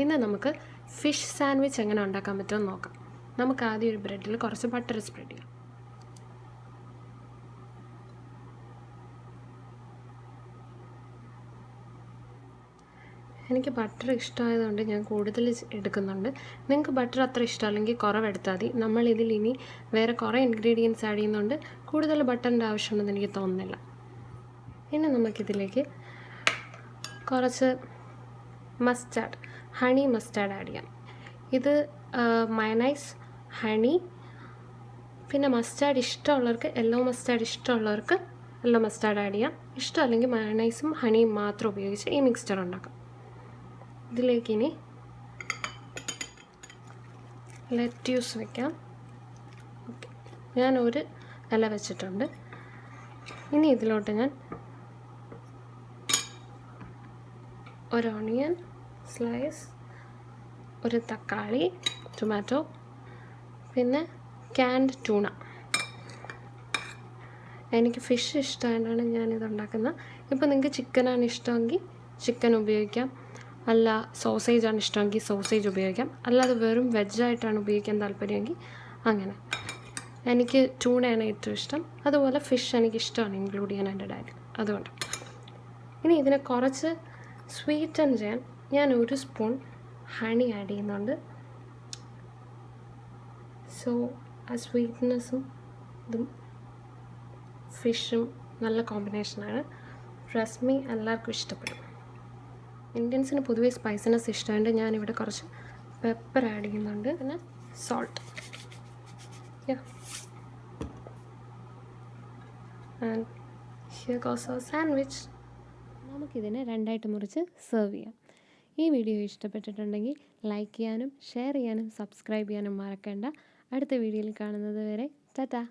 ഇന്ന് നമുക്ക് fish sandwich എങ്ങനെ ഉണ്ടാക്കാൻ പറ്റുമെന്ന് നോക്കാം. നമുക്ക് ആദ്യം ഒരു ബ്രെഡിൽ കുറച്ച് ബട്ടർ സ്പ്രെഡ് ചെയ്യാം. എനിക്ക് ബട്ടർ ഇഷ്ടമായതുകൊണ്ട് ഞാൻ കൂടുതൽ എടുക്കുന്നുണ്ട്. നിങ്ങൾക്ക് ബട്ടർ അത്ര ഇഷ്ടമല്ലെങ്കിൽ കുറവെടുത്താൽ മതി. നമ്മളിതിൽ ഇനി വേറെ കുറേ ഇൻഗ്രീഡിയൻസ് ആഡ് ചെയ്യുന്നതുകൊണ്ട് കൂടുതൽ ബട്ടറിൻ്റെ ആവശ്യമുണ്ടെന്ന് എനിക്ക് തോന്നുന്നില്ല. ഇനി നമുക്കിതിലേക്ക് കുറച്ച് ഹണി മസ്റ്റാർഡ് ആഡ് ചെയ്യാം. ഇത് മയണൈസ്, ഹണി, പിന്നെ മസ്റ്റാർഡ് ഇഷ്ടമുള്ളവർക്ക് യെല്ലോ മസ്റ്റാർഡ് ആഡ് ചെയ്യാം. ഇഷ്ടമല്ലെങ്കിൽ മയണൈസും ഹണിയും മാത്രം ഉപയോഗിച്ച് ഈ മിക്സ്ചർ ഉണ്ടാക്കാം. ഇതിലേക്ക് ഇനി ലെറ്റ്യൂസ് വയ്ക്കാം. ഓക്കെ, ഞാൻ ഒരു ഇല വെച്ചിട്ടുണ്ട്. ഇനി ഇതിലോട്ട് ഞാൻ ഒരു ഓണിയൻ സ്ലൈസ്, ഒരു തക്കാളി, ടൊമാറ്റോ, പിന്നെ ക്യാൻഡ് ടൂണ. എനിക്ക് ഫിഷ് ഇഷ്ടമായതുകൊണ്ടാണ് ഞാനിത് ഉണ്ടാക്കുന്നത്. ഇപ്പോൾ നിങ്ങൾക്ക് ചിക്കനാണ് ഇഷ്ടമെങ്കിൽ ചിക്കൻ ഉപയോഗിക്കാം, അല്ല സോസേജാണ് ഇഷ്ടമെങ്കിൽ സോസേജ് ഉപയോഗിക്കാം, അല്ലാതെ വെറും വെജായിട്ടാണ് ഉപയോഗിക്കാൻ താല്പര്യമെങ്കിൽ അങ്ങനെ. എനിക്ക് ടൂണയാണ് ഏറ്റവും ഇഷ്ടം. അതുപോലെ ഫിഷ് എനിക്കിഷ്ടമാണ് ഇൻക്ലൂഡ് ചെയ്യാൻ എൻ്റെ ഡയറ്റിൽ, അതുകൊണ്ട്. ഇനി ഇതിനെ കുറച്ച് സ്വീറ്റൻ ചെയ്യാൻ ഞാൻ ഒരു സ്പൂൺ ഹണി ആഡ് ചെയ്യുന്നുണ്ട്. സോ ആ സ്വീറ്റ്നെസ്സും ഇതും ഫിഷും നല്ല കോമ്പിനേഷനാണ്. ട്രസ്റ്റ് മീ, എല്ലാവർക്കും ഇഷ്ടപ്പെടും. ഇന്ത്യൻസിന് പൊതുവേ സ്പൈസിനെസ് ഇഷ്ടമായതുകൊണ്ട് ഞാനിവിടെ കുറച്ച് പെപ്പർ ആഡ് ചെയ്യുന്നുണ്ട്, പിന്നെ salt. And here goes our sandwich. നമുക്കിതിനെ രണ്ടായിട്ട് മുറിച്ച് സെർവ് ചെയ്യാം. ഈ വീഡിയോ ഇഷ്ടപ്പെട്ടിട്ടുണ്ടെങ്കിൽ ലൈക്ക് ചെയ്യാനും ഷെയർ ചെയ്യാനും സബ്സ്ക്രൈബ് ചെയ്യാനും മറക്കണ്ട. അടുത്ത വീഡിയോയിൽ കാണുന്നത് വരെ ടാറ്റാ.